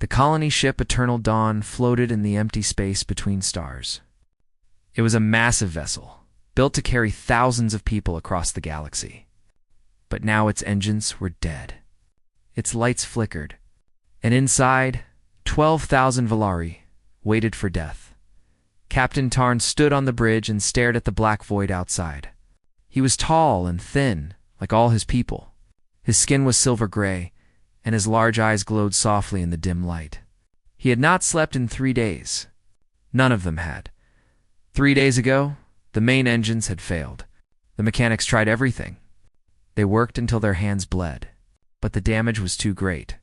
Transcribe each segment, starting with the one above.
The colony ship Eternal Dawn floated in the empty space between stars. It was a massive vessel, built to carry thousands of people across the galaxy. But now its engines were dead. Its lights flickered, and inside, 12,000 Valari waited for death. Captain Tarn stood on the bridge and stared at the black void outside. He was tall and thin, like all his people. His skin was silver gray, and his large eyes glowed softly in the dim light. He had not slept in 3 days. None of them had. 3 days ago, the main engines had failed. The mechanics tried everything. They worked until their hands bled, but the damage was too great.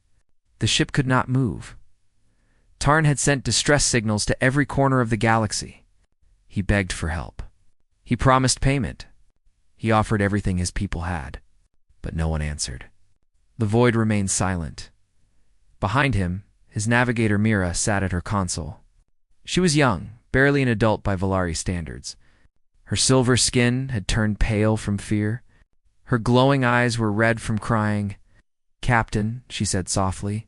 The ship could not move. Tarn had sent distress signals to every corner of the galaxy. He begged for help. He promised payment. He offered everything his people had, but no one answered. The void remained silent. Behind him, his navigator Mira sat at her console. She was young, barely an adult by Valari standards. Her silver skin had turned pale from fear. Her glowing eyes were red from crying. "Captain," she said softly,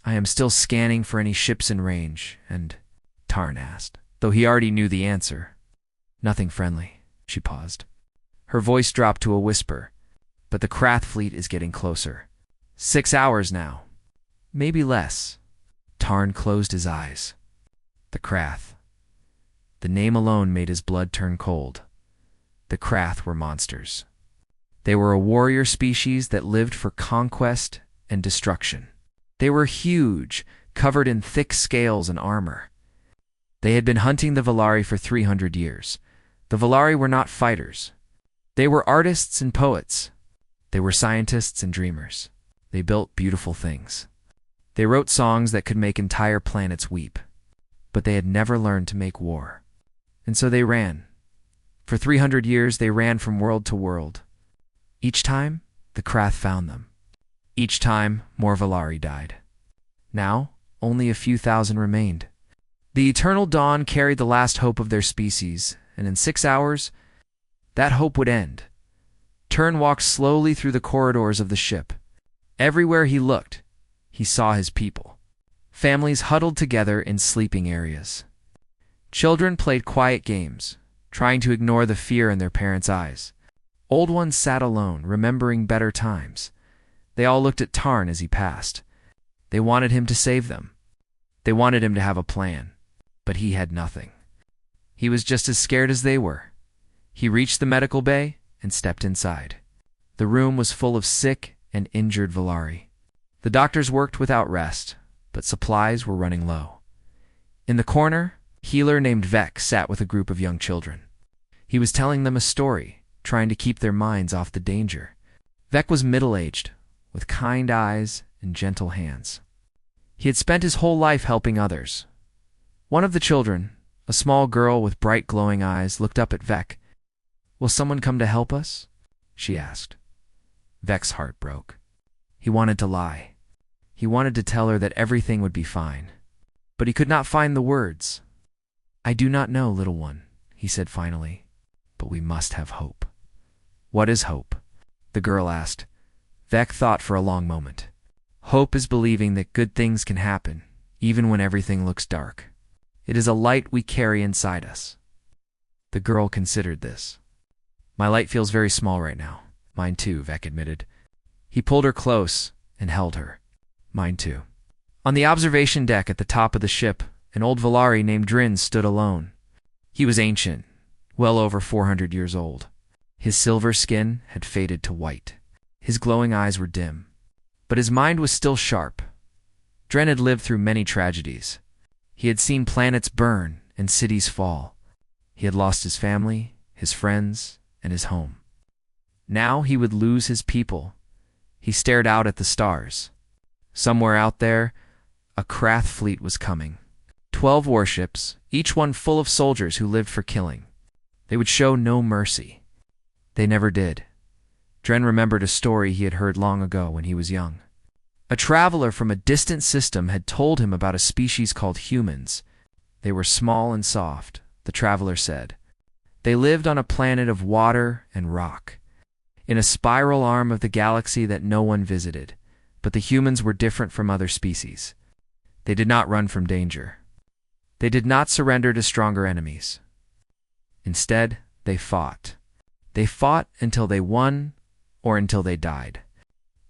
"I am still scanning for any ships in range," and Tarn asked, though he already knew the answer. "Nothing friendly." She paused. Her voice dropped to a whisper. "But the Krath fleet is getting closer. 6 hours now. Maybe less." Tarn closed his eyes. The Krath. The name alone made his blood turn cold. The Krath were monsters. They were a warrior species that lived for conquest and destruction. They were huge, covered in thick scales and armor. They had been hunting the Valari for 300 years. The Valari were not fighters. They were artists and poets. They were scientists and dreamers. They built beautiful things. They wrote songs that could make entire planets weep. But they had never learned to make war. And so they ran. For 300 years, they ran from world to world. Each time, the Krath found them. Each time, more Valari died. Now, only a few thousand remained. The Eternal Dawn carried the last hope of their species, and in 6 hours, that hope would end. Tarn walked slowly through the corridors of the ship. Everywhere he looked, he saw his people. Families huddled together in sleeping areas. Children played quiet games, trying to ignore the fear in their parents' eyes. Old ones sat alone, remembering better times. They all looked at Tarn as he passed. They wanted him to save them. They wanted him to have a plan, but he had nothing. He was just as scared as they were. He reached the medical bay and stepped inside. The room was full of sick and injured Valari. The doctors worked without rest, but supplies were running low. In the corner, a healer named Vek sat with a group of young children. He was telling them a story, trying to keep their minds off the danger. Vek was middle-aged, with kind eyes and gentle hands. He had spent his whole life helping others. One of the children, a small girl with bright glowing eyes, looked up at Vek. "Will someone come to help us?" she asked. Vek's heart broke. He wanted to lie. He wanted to tell her that everything would be fine. But he could not find the words. "I do not know, little one," he said finally, "but we must have hope." "What is hope?" the girl asked. Vek thought for a long moment. "Hope is believing that good things can happen, even when everything looks dark. It is a light we carry inside us." The girl considered this. "My light feels very small right now." "Mine too," Vek admitted. He pulled her close and held her. "Mine too." On the observation deck at the top of the ship, an old Valari named Drin stood alone. He was ancient, well over 400 years old. His silver skin had faded to white. His glowing eyes were dim. But his mind was still sharp. Dren had lived through many tragedies. He had seen planets burn and cities fall. He had lost his family, his friends, and his home. Now he would lose his people. He stared out at the stars. Somewhere out there, a Krath fleet was coming. 12 warships, each one full of soldiers who lived for killing. They would show no mercy. They never did. Dren remembered a story he had heard long ago when he was young. A traveler from a distant system had told him about a species called humans. They were small and soft, the traveler said. They lived on a planet of water and rock, in a spiral arm of the galaxy that no one visited, but the humans were different from other species. They did not run from danger. They did not surrender to stronger enemies. Instead, they fought. They fought until they won or until they died.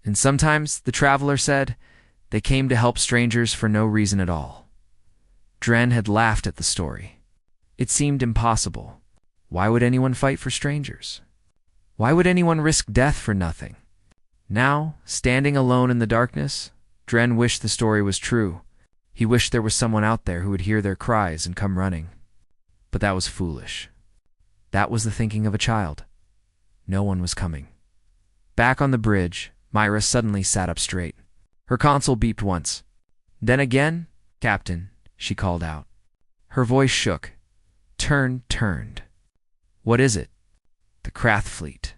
And sometimes, the traveler said, they came to help strangers for no reason at all. Dren had laughed at the story. It seemed impossible. Why would anyone fight for strangers? Why would anyone risk death for nothing? Now, standing alone in the darkness, Dren wished the story was true. He wished there was someone out there who would hear their cries and come running. But that was foolish. That was the thinking of a child. No one was coming. Back on the bridge, Myra suddenly sat up straight. Her console beeped once. Then again, Captain, she called out. Her voice shook. Turn turned. What is it? The Krath fleet.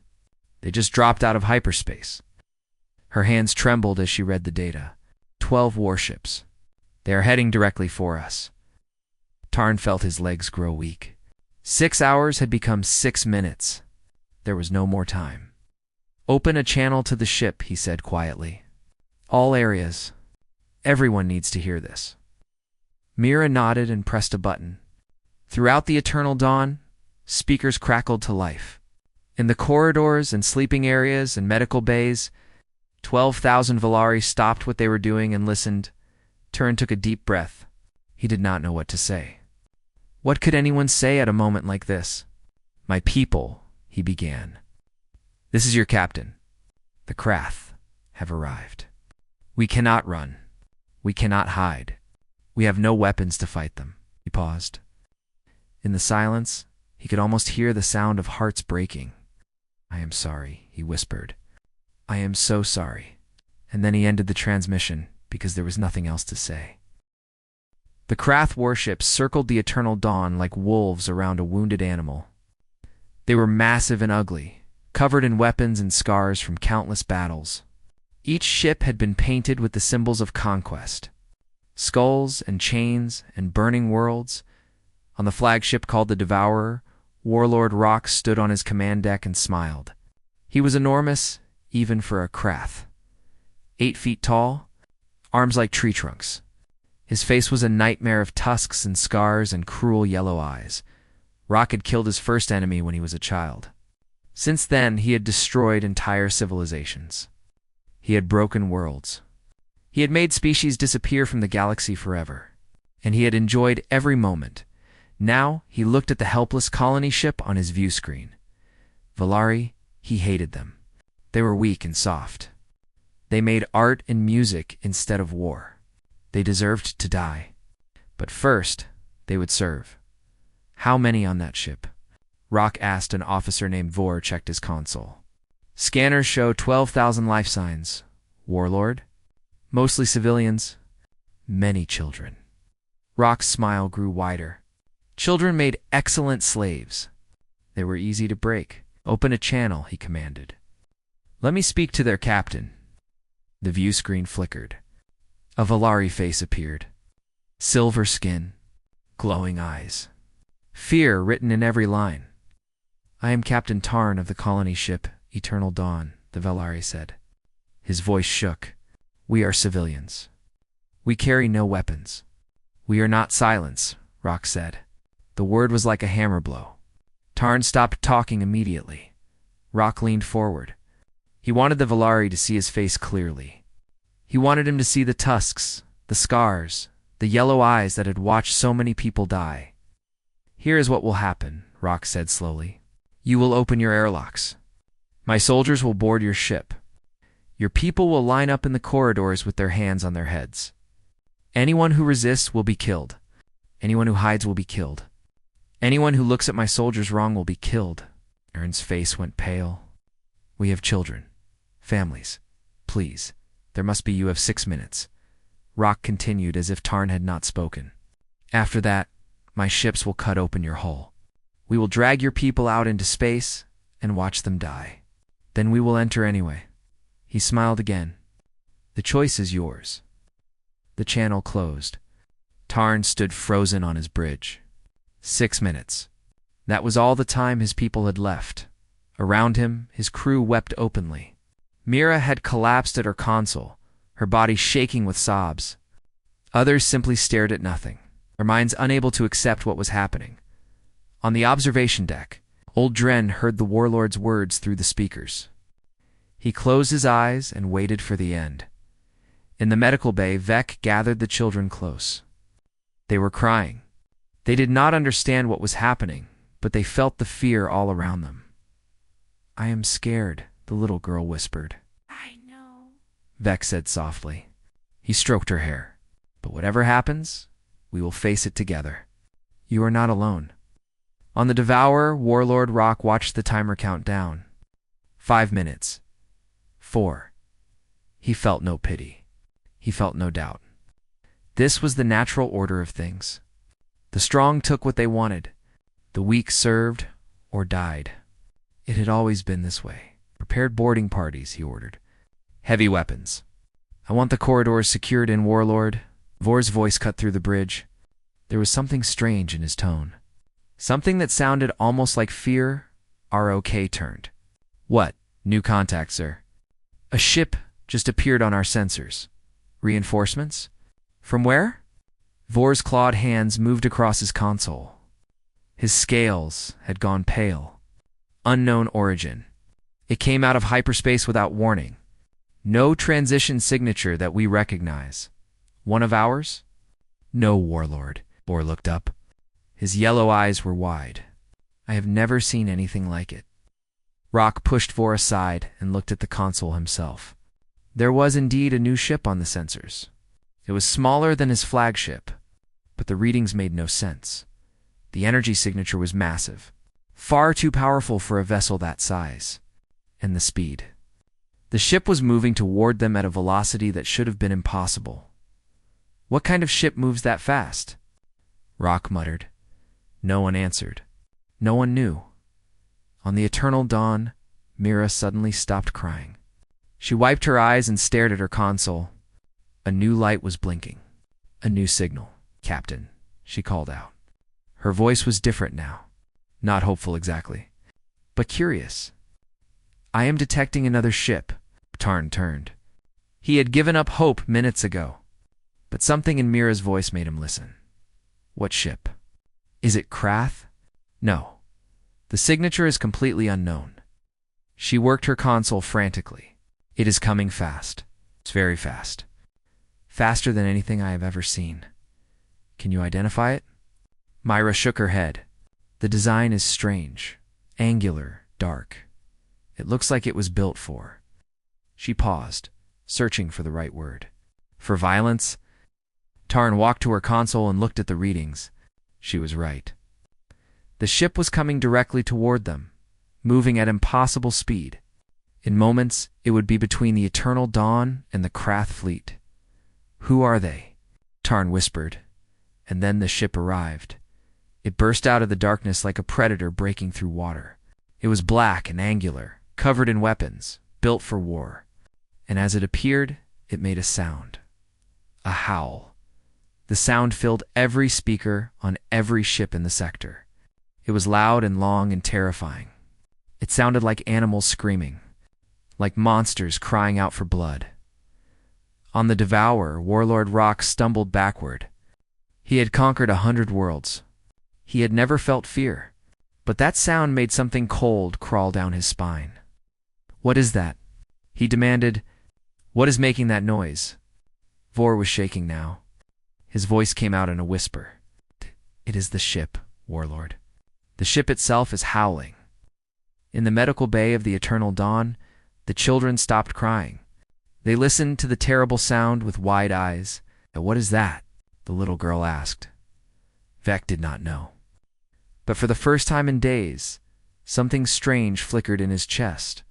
They just dropped out of hyperspace. Her hands trembled as she read the data. 12 warships. They are heading directly for us. Tarn felt his legs grow weak. 6 hours had become 6 minutes. There was no more time. Open a channel to the ship, he said quietly. All areas. Everyone needs to hear this. Mira nodded and pressed a button. Throughout the eternal dawn, speakers crackled to life. In the corridors and sleeping areas and medical bays, 12,000 Valari stopped what they were doing and listened. Turn took a deep breath. He did not know what to say. What could anyone say at a moment like this? My people, he began. This is your captain. The Krath have arrived. We cannot run. We cannot hide. We have no weapons to fight them. He paused. In the silence, he could almost hear the sound of hearts breaking. I am sorry, he whispered. I am so sorry. And then he ended the transmission because there was nothing else to say. The Krath warships circled the eternal dawn like wolves around a wounded animal. They were massive and ugly, covered in weapons and scars from countless battles. Each ship had been painted with the symbols of conquest. Skulls and chains and burning worlds. On the flagship called the Devourer, Warlord Rock stood on his command deck and smiled. He was enormous, even for a Krath. 8 feet tall, arms like tree trunks. His face was a nightmare of tusks and scars and cruel yellow eyes. Rock had killed his first enemy when he was a child. Since then, he had destroyed entire civilizations. He had broken worlds. He had made species disappear from the galaxy forever. And he had enjoyed every moment. Now, he looked at the helpless colony ship on his view screen. Valari, he hated them. They were weak and soft. They made art and music instead of war. They deserved to die. But first, they would serve. How many on that ship? Rock asked. An officer named Vor checked his console. Scanners show 12,000 life signs. Warlord? Mostly civilians. Many children. Rock's smile grew wider. Children made excellent slaves. They were easy to break. Open a channel, he commanded. Let me speak to their captain. The view screen flickered. A Valari face appeared. Silver skin. Glowing eyes. Fear written in every line. I am Captain Tarn of the colony ship Eternal Dawn, the Valari said. His voice shook. We are civilians. We carry no weapons. We are not silence, Rock said. The word was like a hammer blow. Tarn stopped talking immediately. Rock leaned forward. He wanted the Valari to see his face clearly. He wanted him to see the tusks, the scars, the yellow eyes that had watched so many people die. Here is what will happen, Rock said slowly. You will open your airlocks. My soldiers will board your ship. Your people will line up in the corridors with their hands on their heads. Anyone who resists will be killed. Anyone who hides will be killed. Anyone who looks at my soldiers wrong will be killed. Ern's face went pale. We have children. Families. Please. There must be. You have 6 minutes. Rock continued as if Tarn had not spoken. After that, my ships will cut open your hull. We will drag your people out into space and watch them die. Then we will enter anyway. He smiled again. The choice is yours. The channel closed. Tarn stood frozen on his bridge. 6 minutes. That was all the time his people had left. Around him, his crew wept openly. Mira had collapsed at her console, her body shaking with sobs. Others simply stared at nothing, their minds unable to accept what was happening. On the observation deck, old Dren heard the warlord's words through the speakers. He closed his eyes and waited for the end. In the medical bay, Vec gathered the children close. They were crying. They did not understand what was happening, but they felt the fear all around them. "I am scared," the little girl whispered. "I know," Vec said softly. He stroked her hair. "But whatever happens, we will face it together. You are not alone." On the Devourer, Warlord Rock watched the timer count down. 5 minutes. 4. He felt no pity. He felt no doubt. This was the natural order of things. The strong took what they wanted. The weak served or died. It had always been this way. "Prepared boarding parties," he ordered. "Heavy weapons. I want the corridors secured in, Warlord." Vor's voice cut through the bridge. There was something strange in his tone. Something that sounded almost like fear. ROK turned. "What? New contact, sir." "A ship just appeared on our sensors." "Reinforcements? From where?" Vor's clawed hands moved across his console. His scales had gone pale. "Unknown origin. It came out of hyperspace without warning. No transition signature that we recognize. One of ours?" "No, Warlord." Vor looked up. His yellow eyes were wide. "I have never seen anything like it." Rock pushed Vor aside and looked at the console himself. There was indeed a new ship on the sensors. It was smaller than his flagship, but the readings made no sense. The energy signature was massive, far too powerful for a vessel that size. And the speed. The ship was moving toward them at a velocity that should have been impossible. What kind of ship moves that fast? Rock muttered. No one answered. No one knew. On the eternal dawn, Mira suddenly stopped crying. She wiped her eyes and stared at her console. A new light was blinking. A new signal. "Captain," she called out. Her voice was different now. Not hopeful exactly, but curious. "I am detecting another ship." Tarn turned. He had given up hope minutes ago, but something in Mira's voice made him listen. "What ship? Is it Krath?" "No. The signature is completely unknown." She worked her console frantically. "It is coming fast. It's very fast. Faster than anything I have ever seen. Can you identify it?" Myra shook her head. "The design is strange, angular, dark. It looks like it was built for..." She paused, searching for the right word. "For violence?" Tarn walked to her console and looked at the readings. She was right. The ship was coming directly toward them, moving at impossible speed. In moments, it would be between the eternal dawn and the Krath fleet. "Who are they?" Tarn whispered, and then the ship arrived. It burst out of the darkness like a predator breaking through water. It was black and angular, covered in weapons, built for war. And as it appeared, it made a sound. A howl. The sound filled every speaker on every ship in the sector. It was loud and long and terrifying. It sounded like animals screaming, like monsters crying out for blood. On the Devourer, Warlord Rock stumbled backward. He had conquered 100 worlds. He had never felt fear, but that sound made something cold crawl down his spine. "What is that?" he demanded. "What is making that noise?" Vor was shaking now. His voice came out in a whisper. "It is the ship, Warlord. The ship itself is howling." In the medical bay of the eternal dawn, the children stopped crying. They listened to the terrible sound with wide eyes. "What is that?" the little girl asked. Vec did not know. But for the first time in days, something strange flickered in his chest,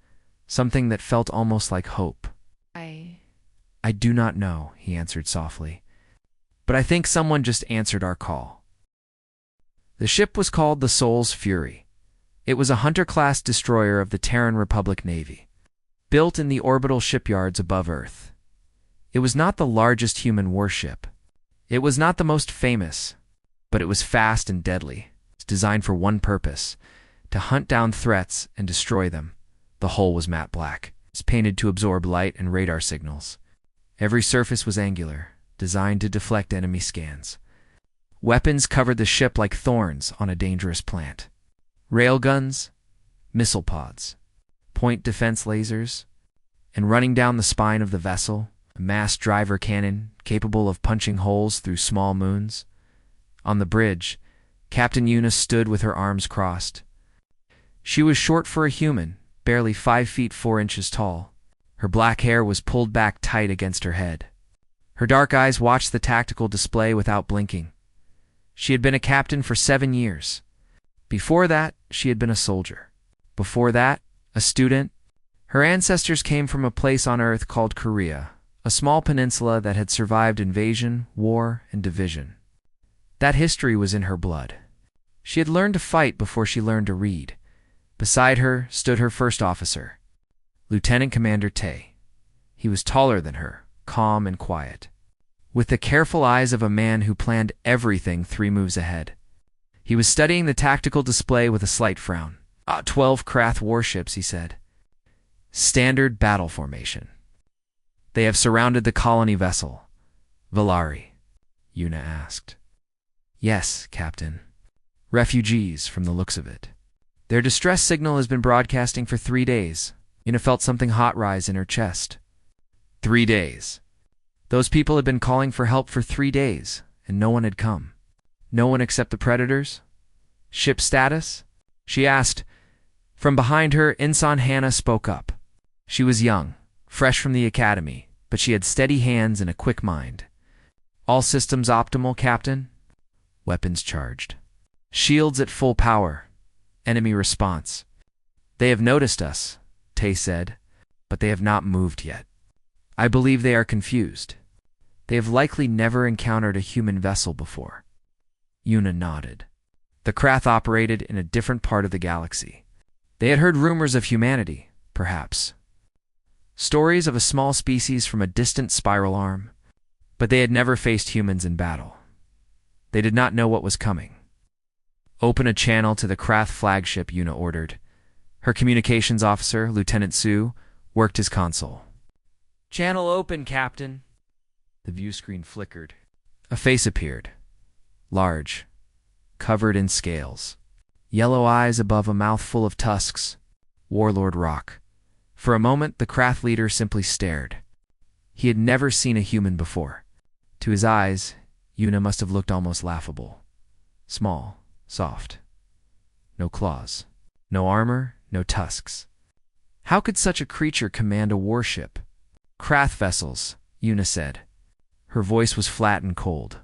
something that felt almost like hope. I do not know," he answered softly. "But I think someone just answered our call." The ship was called the Soul's Fury. It was a Hunter-class destroyer of the Terran Republic Navy, built in the orbital shipyards above Earth. It was not the largest human warship. It was not the most famous, but it was fast and deadly. It's designed for one purpose: to hunt down threats and destroy them. The hull was matte black. It's painted to absorb light and radar signals. Every surface was angular, designed to deflect enemy scans. Weapons covered the ship like thorns on a dangerous plant. Railguns, missile pods, point defense lasers, and running down the spine of the vessel, a massed driver cannon capable of punching holes through small moons. On the bridge, Captain Una stood with her arms crossed. She was short for a human, barely 5 feet 4 inches tall. Her black hair was pulled back tight against her head. Her dark eyes watched the tactical display without blinking. She had been a captain for 7 years. Before that, she had been a soldier. Before that, a student. Her ancestors came from a place on Earth called Korea, a small peninsula that had survived invasion, war, and division. That history was in her blood. She had learned to fight before she learned to read. Beside her stood her first officer, Lieutenant Commander Tae. He was taller than her, calm and quiet, with the careful eyes of a man who planned everything 3 moves ahead. He was studying the tactical display with a slight frown. 12 Krath warships, he said. Standard battle formation. They have surrounded the colony vessel. Valari, Una asked. Yes, Captain. Refugees, from the looks of it. Their distress signal has been broadcasting for 3 days. Una felt something hot rise in her chest. 3 days. Those people had been calling for help for 3 days, and no one had come. No one except the predators? Ship status? She asked. From behind her, Ensign Hannah spoke up. She was young, fresh from the academy, but she had steady hands and a quick mind. All systems optimal, Captain? Weapons charged. Shields at full power. Enemy response. They have noticed us, Tae said, but they have not moved yet. I believe they are confused. They have likely never encountered a human vessel before. Una nodded. The Krath operated in a different part of the galaxy. They had heard rumors of humanity, perhaps. Stories of a small species from a distant spiral arm, but they had never faced humans in battle. They did not know what was coming. Open a channel to the Krath flagship, Una ordered. Her communications officer, Lieutenant Su, worked his console. Channel open, Captain. The view screen flickered. A face appeared. Large, covered in scales. Yellow eyes above a mouth full of tusks. Warlord Rock. For a moment, the Krath leader simply stared. He had never seen a human before. To his eyes, Una must have looked almost laughable. Small, soft. No claws. No armor, no tusks. How could such a creature command a warship? Krath vessels, Una said. Her voice was flat and cold.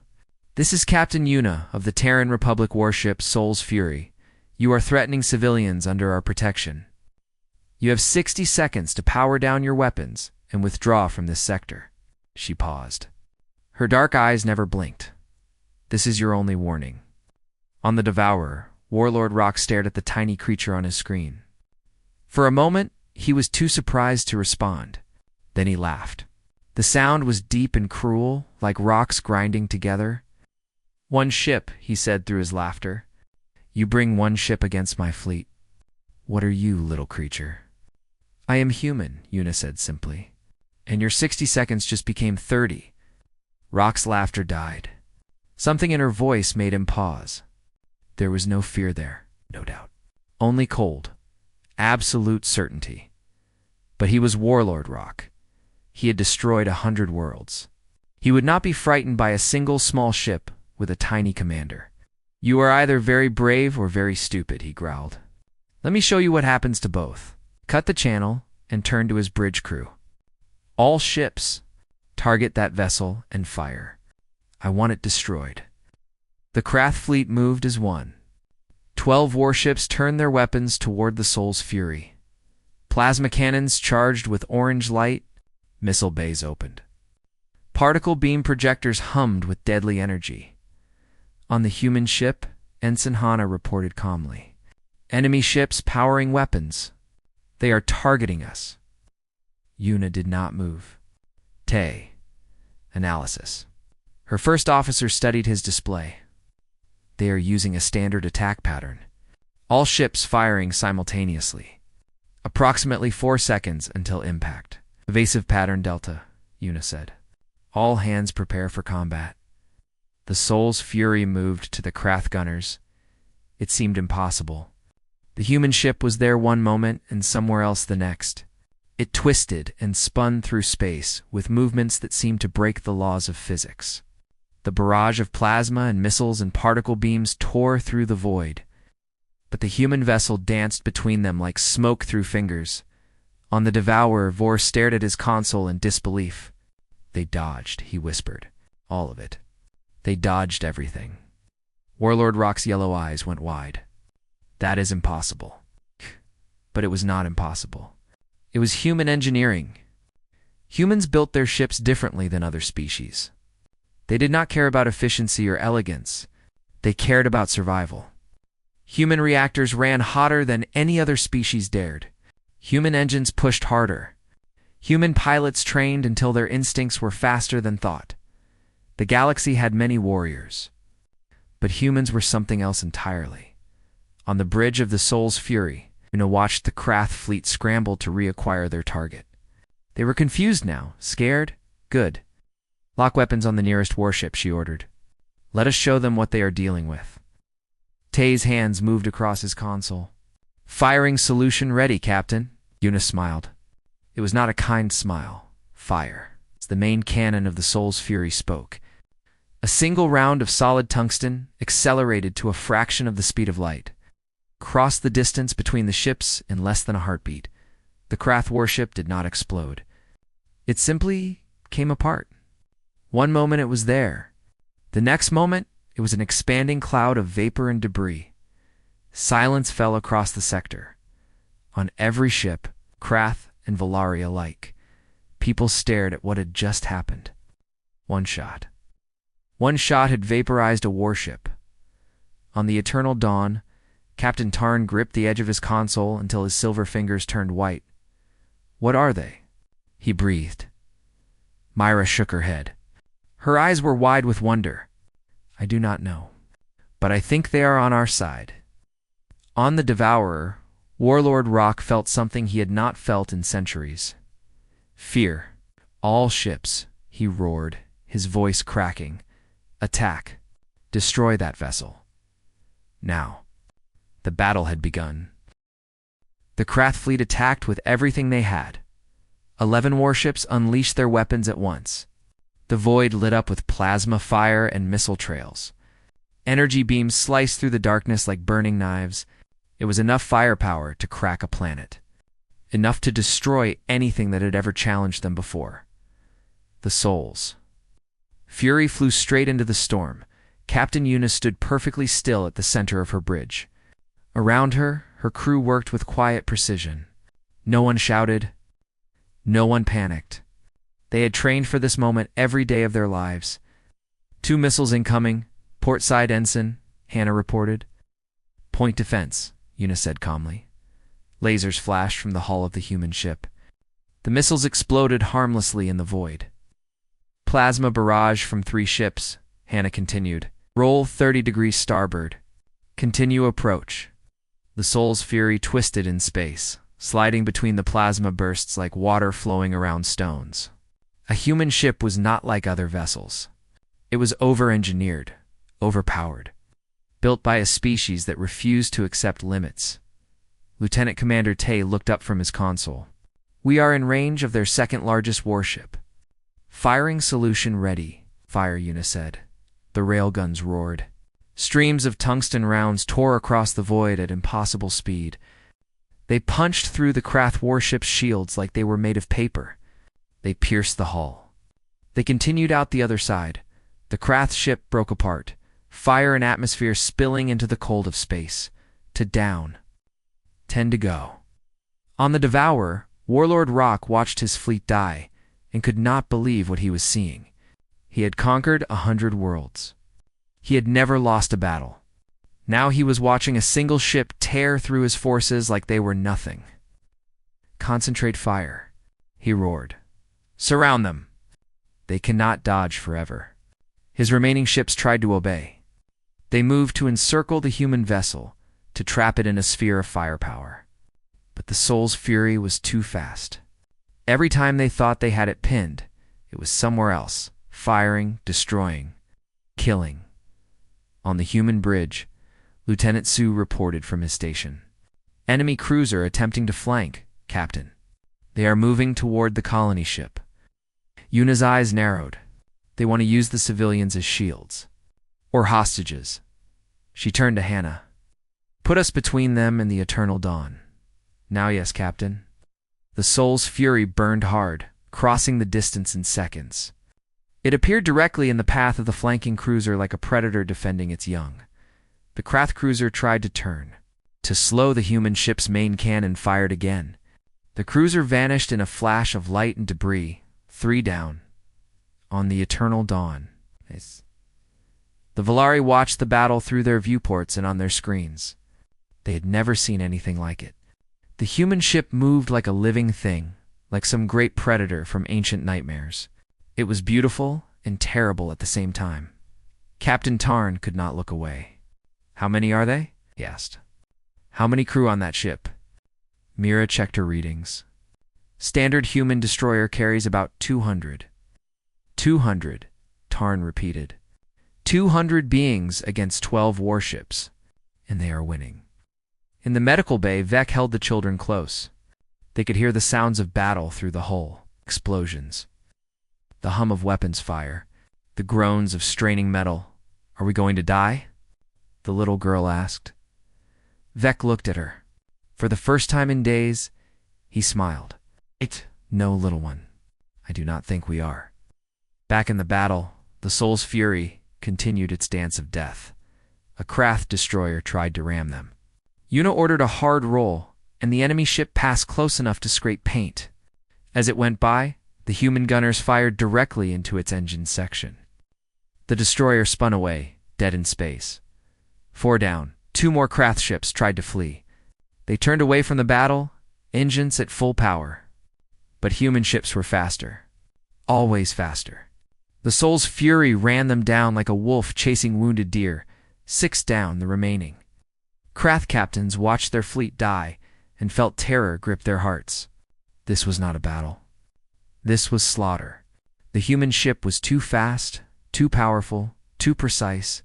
This is Captain Una of the Terran Republic warship Soul's Fury. You are threatening civilians under our protection. You have 60 seconds to power down your weapons and withdraw from this sector. She paused. Her dark eyes never blinked. This is your only warning. On the Devourer, Warlord Rock stared at the tiny creature on his screen. For a moment, he was too surprised to respond. Then he laughed. The sound was deep and cruel, like rocks grinding together. One ship, he said through his laughter. You bring one ship against my fleet. What are you, little creature? I am human, Una said simply. And your 60 seconds just became 30. Rock's laughter died. Something in her voice made him pause. There was no fear there, no doubt. Only cold. Absolute certainty. But he was Warlord Rock. He had destroyed 100 worlds. He would not be frightened by a single small ship with a tiny commander. You are either very brave or very stupid, he growled. Let me show you what happens to both. Cut the channel and turn to his bridge crew. All ships, target that vessel and fire. I want it destroyed. The Krath fleet moved as one. 12 warships turned their weapons toward the Soul's Fury. Plasma cannons charged with orange light, missile bays opened. Particle beam projectors hummed with deadly energy. On the human ship, Ensign Hana reported calmly. Enemy ships powering weapons. They are targeting us. Una did not move. Tae. Analysis. Her first officer studied his display. They are using a standard attack pattern. All ships firing simultaneously. Approximately 4 seconds until impact. Evasive pattern Delta, Una said. All hands prepare for combat. The Soul's fury moved to the Krath gunners. It seemed impossible. The human ship was there one moment and somewhere else the next. It twisted and spun through space with movements that seemed to break the laws of physics. The barrage of plasma and missiles and particle beams tore through the void. But the human vessel danced between them like smoke through fingers. On the Devourer, Vor stared at his console in disbelief. "They dodged," he whispered. "All of it. They dodged everything." Warlord Rock's yellow eyes went wide. "That is impossible." But it was not impossible. It was human engineering. Humans built their ships differently than other species. They did not care about efficiency or elegance. They cared about survival. Human reactors ran hotter than any other species dared. Human engines pushed harder. Human pilots trained until their instincts were faster than thought. The galaxy had many warriors. But humans were something else entirely. On the bridge of the Soul's Fury, Una watched the Krath fleet scramble to reacquire their target. They were confused now, scared, good. "Lock weapons on the nearest warship," she ordered. "Let us show them what they are dealing with." Tay's hands moved across his console. "Firing solution ready, Captain." Una smiled. It was not a kind smile. Fire. The main cannon of the Soul's Fury spoke. A single round of solid tungsten, accelerated to a fraction of the speed of light, crossed the distance between the ships in less than a heartbeat. The Krath warship did not explode. It simply came apart. One moment it was there. The next moment, it was an expanding cloud of vapor and debris. Silence fell across the sector. On every ship, Krath and Volari alike, people stared at what had just happened. One shot. One shot had vaporized a warship. On the eternal dawn, Captain Tarn gripped the edge of his console until his silver fingers turned white. "What are they?" he breathed. Myra shook her head. Her eyes were wide with wonder. "I do not know, but I think they are on our side." On the Devourer, Warlord Rock felt something he had not felt in centuries. Fear. "All ships," he roared, his voice cracking. "Attack. Destroy that vessel." Now. The battle had begun. The Krath fleet attacked with everything they had. 11 warships unleashed their weapons at once. The void lit up with plasma fire and missile trails. Energy beams sliced through the darkness like burning knives. It was enough firepower to crack a planet. Enough to destroy anything that had ever challenged them before. The Souls. Fury flew straight into the storm. Captain Una stood perfectly still at the center of her bridge. Around her, her crew worked with quiet precision. No one shouted. No one panicked. They had trained for this moment every day of their lives. 2 missiles incoming. Port side ensign, Hannah reported. "Point defense," Una said calmly. Lasers flashed from the hull of the human ship. The missiles exploded harmlessly in the void. "Plasma barrage from 3 ships," Hannah continued. "Roll 30 degrees starboard. Continue approach." The Soul's Fury twisted in space, sliding between the plasma bursts like water flowing around stones. A human ship was not like other vessels. It was over-engineered, overpowered, built by a species that refused to accept limits. Lieutenant Commander Tay looked up from his console. "We are in range of their second-largest warship." "Firing solution ready," Fire Una said. The railguns roared. Streams of tungsten rounds tore across the void at impossible speed. They punched through the Krath warship's shields like they were made of paper. They pierced the hull. They continued out the other side. The Krath ship broke apart, fire and atmosphere spilling into the cold of space. To down. 10 to go. On the Devourer, Warlord Rock watched his fleet die and could not believe what he was seeing. He had conquered 100 worlds. He had never lost a battle. Now he was watching a single ship tear through his forces like they were nothing. "Concentrate fire," he roared. "Surround them. They cannot dodge forever." His remaining ships tried to obey. They moved to encircle the human vessel, to trap it in a sphere of firepower. But the Soul's Fury was too fast. Every time they thought they had it pinned, it was somewhere else, firing, destroying, killing. On the human bridge, Lieutenant Sue reported from his station. Enemy cruiser attempting to flank, Captain. They are moving toward the colony ship. Yuna's eyes narrowed. They want to use the civilians as shields. Or hostages. She turned to Hannah. Put us between them and the eternal dawn. Now yes, Captain. The Soul's fury burned hard, crossing the distance in seconds. It appeared directly in the path of the flanking cruiser like a predator defending its young. The Krath cruiser tried to turn. To slow the human ship's main cannon fired again. The cruiser vanished in a flash of light and debris, 3 down. On the eternal dawn. The Volari watched the battle through their viewports and on their screens. They had never seen anything like it. The human ship moved like a living thing, like some great predator from ancient nightmares. It was beautiful and terrible at the same time. Captain Tarn could not look away. How many are they? He asked. How many crew on that ship? Mira checked her readings. Standard human destroyer carries about 200. 200, Tarn repeated. 200 beings against 12 warships. And they are winning. In the medical bay, Vec held the children close. They could hear the sounds of battle through the hull. Explosions. The hum of weapons fire. The groans of straining metal. Are we going to die? The little girl asked. Vec looked at her. For the first time in days, he smiled. No, little one. I do not think we are. Back in the battle, the Soul's fury continued its dance of death. A Krath destroyer tried to ram them. Yuna ordered a hard roll, and the enemy ship passed close enough to scrape paint. As it went by, the human gunners fired directly into its engine section. The destroyer spun away, dead in space. 4 down. 2 more Krath ships tried to flee. They turned away from the battle, engines at full power. But human ships were faster. Always faster. The Soul's fury ran them down like a wolf chasing wounded deer, 6 down the remaining. Krath captains watched their fleet die and felt terror grip their hearts. This was not a battle. This was slaughter. The human ship was too fast, too powerful, too precise.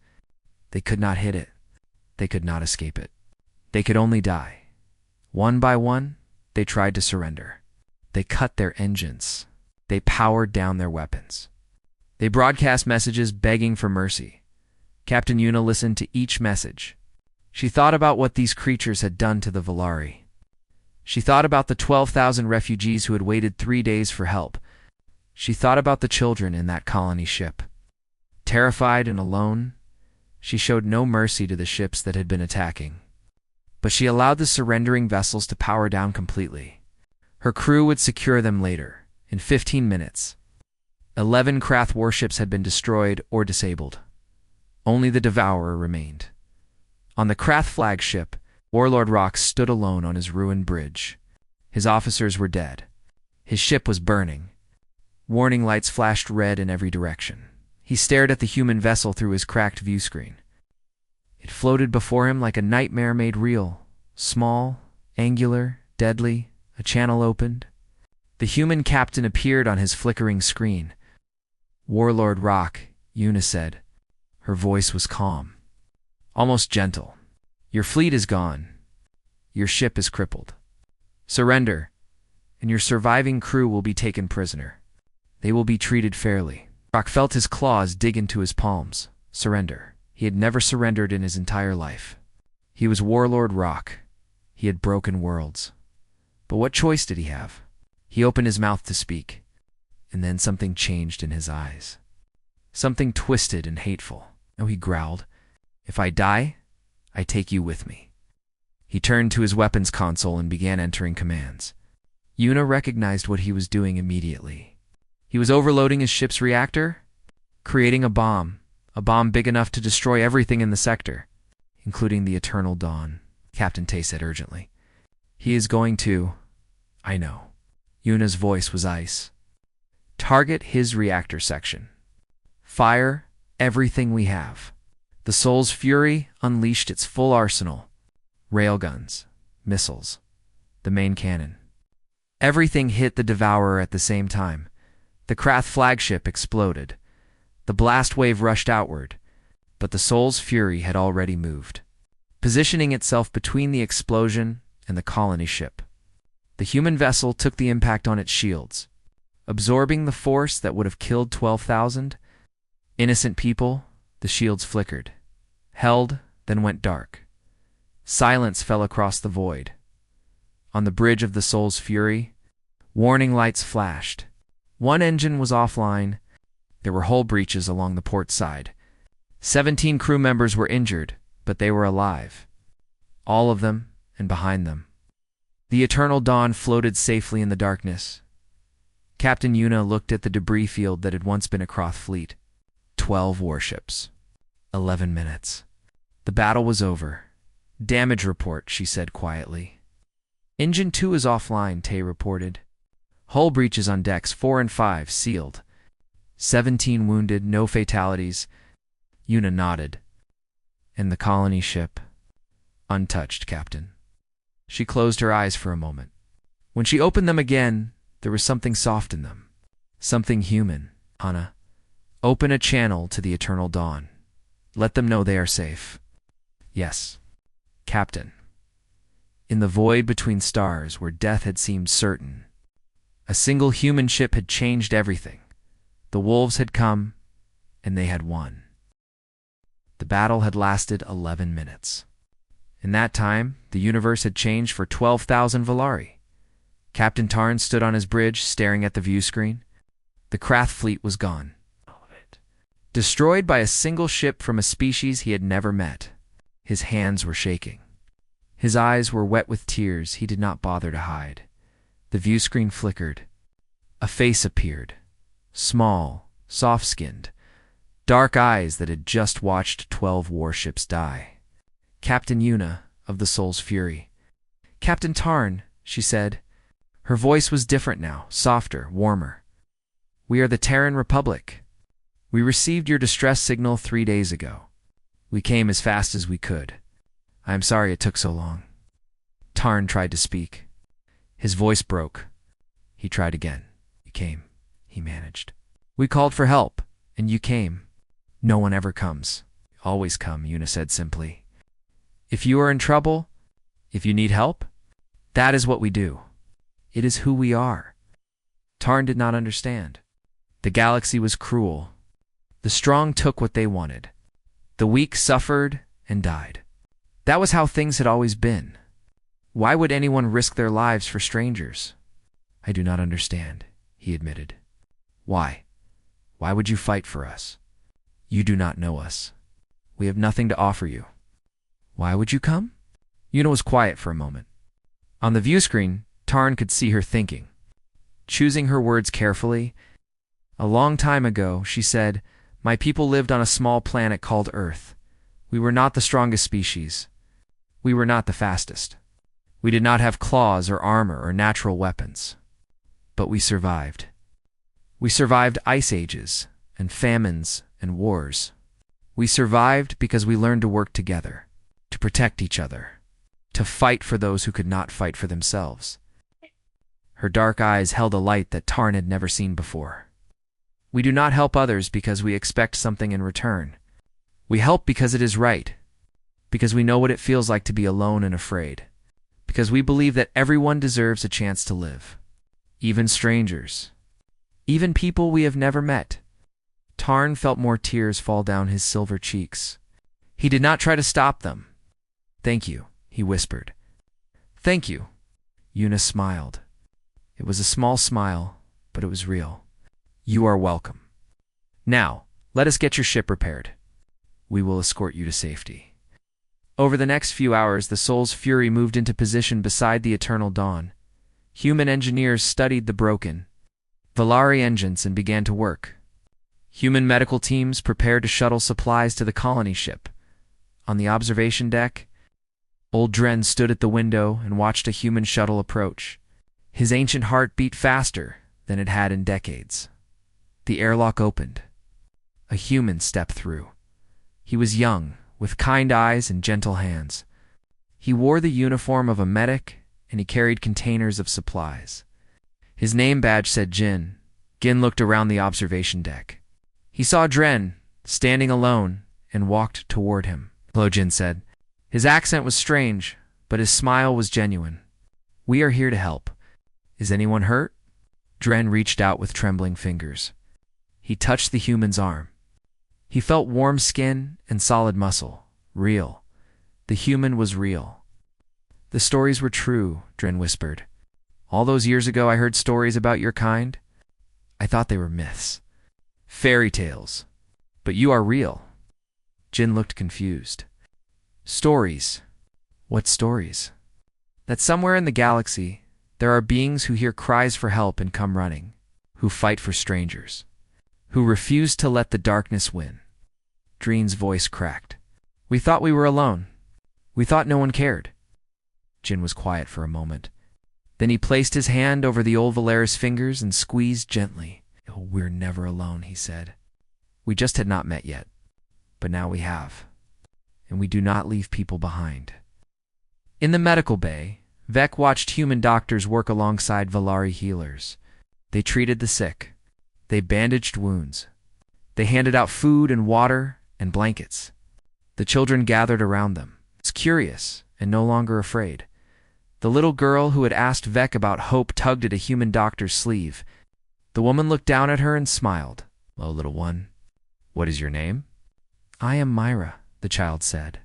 They could not hit it. They could not escape it. They could only die. One by one, they tried to surrender. They cut their engines. They powered down their weapons. They broadcast messages begging for mercy. Captain Yuna listened to each message. She thought about what these creatures had done to the Volari. She thought about the 12,000 refugees who had waited 3 days for help. She thought about the children in that colony ship. Terrified and alone, she showed no mercy to the ships that had been attacking. But she allowed the surrendering vessels to power down completely. Her crew would secure them later, in 15 minutes. 11 Krath warships had been destroyed or disabled. Only the Devourer remained. On the Krath flagship, Warlord Rock stood alone on his ruined bridge. His officers were dead. His ship was burning. Warning lights flashed red in every direction. He stared at the human vessel through his cracked view screen. It floated before him like a nightmare made real. Small, angular, deadly, a channel opened. The human captain appeared on his flickering screen. Warlord Rock, Yuna said. Her voice was calm. Almost gentle. Your fleet is gone. Your ship is crippled. Surrender, and your surviving crew will be taken prisoner. They will be treated fairly. Rock felt his claws dig into his palms. Surrender. He had never surrendered in his entire life. He was Warlord Rock. He had broken worlds. But what choice did he have? He opened his mouth to speak, and then something changed in his eyes. Something twisted and hateful. Oh, he growled. If I die, I take you with me. He turned to his weapons console and began entering commands. Yuna recognized what he was doing immediately. He was overloading his ship's reactor, creating a bomb big enough to destroy everything in the sector, including the eternal dawn, Captain Tay said urgently. He is going to... I know. Yuna's voice was ice. Target his reactor section. Fire everything we have. The Soul's fury unleashed its full arsenal. Railguns, missiles, the main cannon. Everything hit the Devourer at the same time. The Krath flagship exploded. The blast wave rushed outward, but the Soul's fury had already moved, positioning itself between the explosion and the colony ship. The human vessel took the impact on its shields, absorbing the force that would have killed 12,000 innocent people. The shields flickered, held, then went dark. Silence fell across the void. On the bridge of the Soul's fury, warning lights flashed. One engine was offline. There were hull breaches along the port side. 17 crew members were injured, but they were alive. All of them, and behind them. The Eternal Dawn floated safely in the darkness. Captain Yuna looked at the debris field that had once been a Croth fleet. 12 warships. 11 minutes. The battle was over. Damage report, she said quietly. Engine 2 is offline, Tay reported. Hull breaches on decks 4 and 5 sealed. 17 wounded, no fatalities. Yuna nodded. And the colony ship? Untouched, Captain. She closed her eyes for a moment. When she opened them again, there was something soft in them. Something human. Hana, open a channel to the Eternal Dawn. Let them know they are safe. Yes, Captain. In the void between stars where death had seemed certain, a single human ship had changed everything. The wolves had come, and they had won. The battle had lasted 11 minutes. In that time, the universe had changed for 12,000 Valari. Captain Tarn stood on his bridge, staring at the view screen. The Krath fleet was gone. All of it. Destroyed by a single ship from a species he had never met. His hands were shaking. His eyes were wet with tears he did not bother to hide. The view screen flickered. A face appeared. Small, soft-skinned, dark eyes that had just watched 12 warships die. Captain Yuna of the Soul's Fury. Captain Tarn, she said. Her voice was different now, softer, warmer. We are the Terran Republic. We received your distress signal 3 days ago. We came as fast as we could. I am sorry it took so long. Tarn tried to speak. His voice broke. He tried again. You came, he managed. We called for help, and you came. No one ever comes. Always come, Yuna said simply. If you are in trouble, if you need help, that is what we do. It is who we are. Tarn did not understand. The galaxy was cruel. The strong took what they wanted. The weak suffered and died. That was how things had always been. Why would anyone risk their lives for strangers? I do not understand, he admitted. Why? Why would you fight for us? You do not know us. We have nothing to offer you. Why would you come? Yuna was quiet for a moment. On the view screen, Tarn could see her thinking. Choosing her words carefully. A long time ago, she said, my people lived on a small planet called Earth. We were not the strongest species. We were not the fastest. We did not have claws or armor or natural weapons. But we survived. We survived ice ages and famines and wars. We survived because we learned to work together, to protect each other, to fight for those who could not fight for themselves. Her dark eyes held a light that Tarn had never seen before. We do not help others because we expect something in return. We help because it is right, because we know what it feels like to be alone and afraid, because we believe that everyone deserves a chance to live, even strangers, even people we have never met. Tarn felt more tears fall down his silver cheeks. He did not try to stop them. Thank you, he whispered. Thank you. Yuna smiled. It was a small smile, but it was real. You are welcome. Now, let us get your ship repaired. We will escort you to safety. Over the next few hours, the Soul's Fury moved into position beside the Eternal Dawn. Human engineers studied the broken Valari engines and began to work. Human medical teams prepared to shuttle supplies to the colony ship. On the observation deck, Old Dren stood at the window and watched a human shuttle approach. His ancient heart beat faster than it had in decades. The airlock opened. A human stepped through. He was young, with kind eyes and gentle hands. He wore the uniform of a medic, and he carried containers of supplies. His name badge said Jin. Gin looked around the observation deck. He saw Dren, standing alone, and walked toward him. "Hello," Jin said. His accent was strange, but his smile was genuine. "We are here to help. Is anyone hurt?" Dren reached out with trembling fingers. He touched the human's arm. He felt warm skin and solid muscle. Real. The human was real. "The stories were true," Dren whispered. "All those years ago I heard stories about your kind. I thought they were myths. Fairy tales. But you are real." Jin looked confused. "Stories? What stories?" "That somewhere in the galaxy, there are beings who hear cries for help and come running, who fight for strangers, who refuse to let the darkness win." Dren's voice cracked. "We thought we were alone. We thought no one cared." Jin was quiet for a moment. Then he placed his hand over the old Valera's fingers and squeezed gently. "Oh, we're never alone," he said. "We just had not met yet. But now we have. And we do not leave people behind." In the medical bay, Vec watched human doctors work alongside Valari healers. They treated the sick. They bandaged wounds. They handed out food and water and blankets. The children gathered around them, curious and no longer afraid. The little girl who had asked Vec about hope tugged at a human doctor's sleeve. The woman looked down at her and smiled. "Hello, little one. What is your name?" "I am Myra," the child said.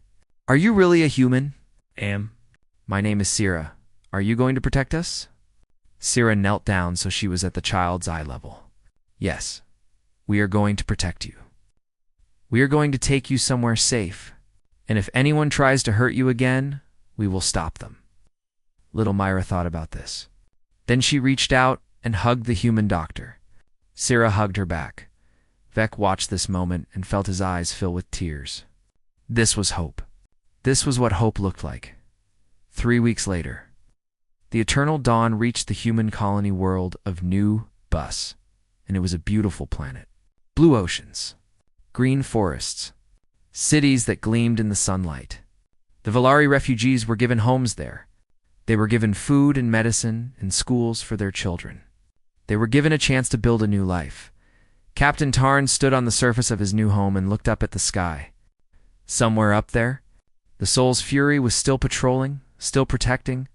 "Are you really a human?" "Am." "My name is Sira. Are you going to protect us?" Sira knelt down so she was at the child's eye level. "Yes, we are going to protect you. We are going to take you somewhere safe, and if anyone tries to hurt you again, we will stop them." Little Myra thought about this. Then she reached out and hugged the human doctor. Sira hugged her back. Vec watched this moment and felt his eyes fill with tears. This was hope. This was what hope looked like. 3 weeks later, the eternal dawn reached the human colony world of New Bus, and it was a beautiful planet. Blue oceans, green forests, cities that gleamed in the sunlight. The Valari refugees were given homes there. They were given food and medicine and schools for their children. They were given a chance to build a new life. Captain Tarn stood on the surface of his new home and looked up at the sky. Somewhere up there, the Soul's Fury was still patrolling, still protecting,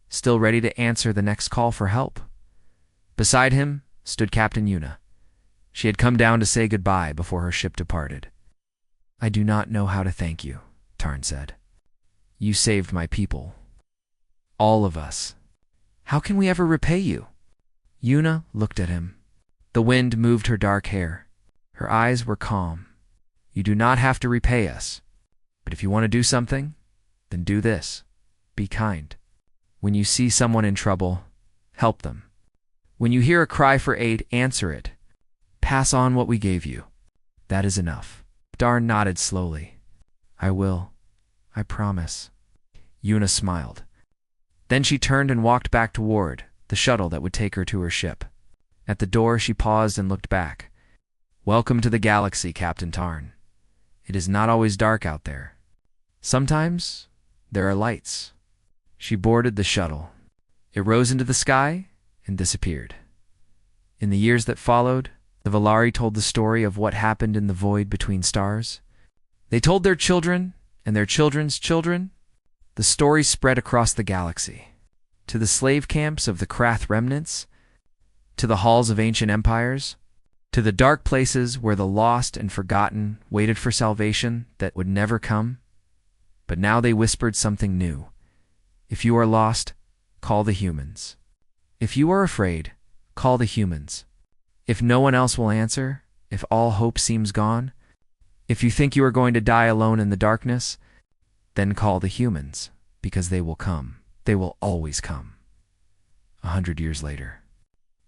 still ready to answer the next call for help. Beside him stood Captain Yuna. She had come down to say goodbye before her ship departed. "I do not know how to thank you," Tarn said. "You saved my people. All of us. How can we ever repay you?" Yuna looked at him. The wind moved her dark hair. Her eyes were calm. "You do not have to repay us. But if you want to do something, then do this. Be kind. When you see someone in trouble, help them. When you hear a cry for aid, answer it. Pass on what we gave you. That is enough." Darn nodded slowly. "I will. I promise." Yuna smiled. Then she turned and walked back toward the shuttle that would take her to her ship. At the door, she paused and looked back. "Welcome to the galaxy, Captain Tarn. It is not always dark out there. Sometimes there are lights." She boarded the shuttle. It rose into the sky and disappeared. In the years that followed, the Valari told the story of what happened in the void between stars. They told their children and their children's children. The story spread across the galaxy, to the slave camps of the Krath remnants, to the halls of ancient empires, to the dark places where the lost and forgotten waited for salvation that would never come. But now they whispered something new. If you are lost, call the humans. If you are afraid, call the humans. If no one else will answer, if all hope seems gone, if you think you are going to die alone in the darkness, then call the humans, because they will come. They will always come. 100 years later.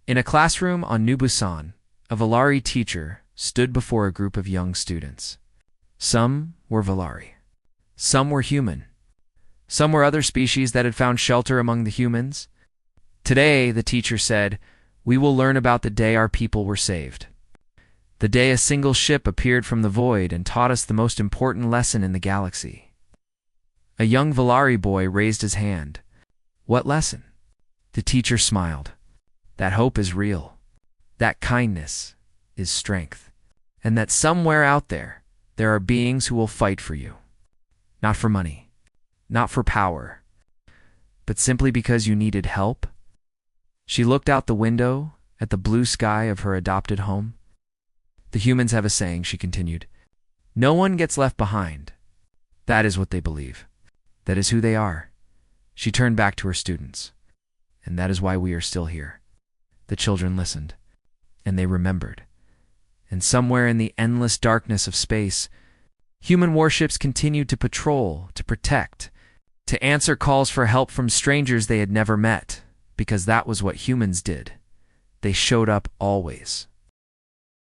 In a classroom on New Busan, a Valari teacher stood before a group of young students. Some were Valari. Some were human. Some were other species that had found shelter among the humans. Today, the teacher said, we will learn about the day our people were saved. The day a single ship appeared from the void and taught us the most important lesson in the galaxy. A young Valari boy raised his hand. What lesson? The teacher smiled. That hope is real. That kindness is strength. and that somewhere out there, there are beings who will fight for you. Not for money, not for power, but simply because you needed help. She looked out the window at the blue sky of her adopted home. The humans have a saying, she continued. No one gets left behind. That is what they believe. That is who they are. She turned back to her students. And that is why we are still here. The children listened, and they remembered. And somewhere in the endless darkness of space, human warships continued to patrol, to protect, to answer calls for help from strangers they had never met, because that was what humans did. They showed up always.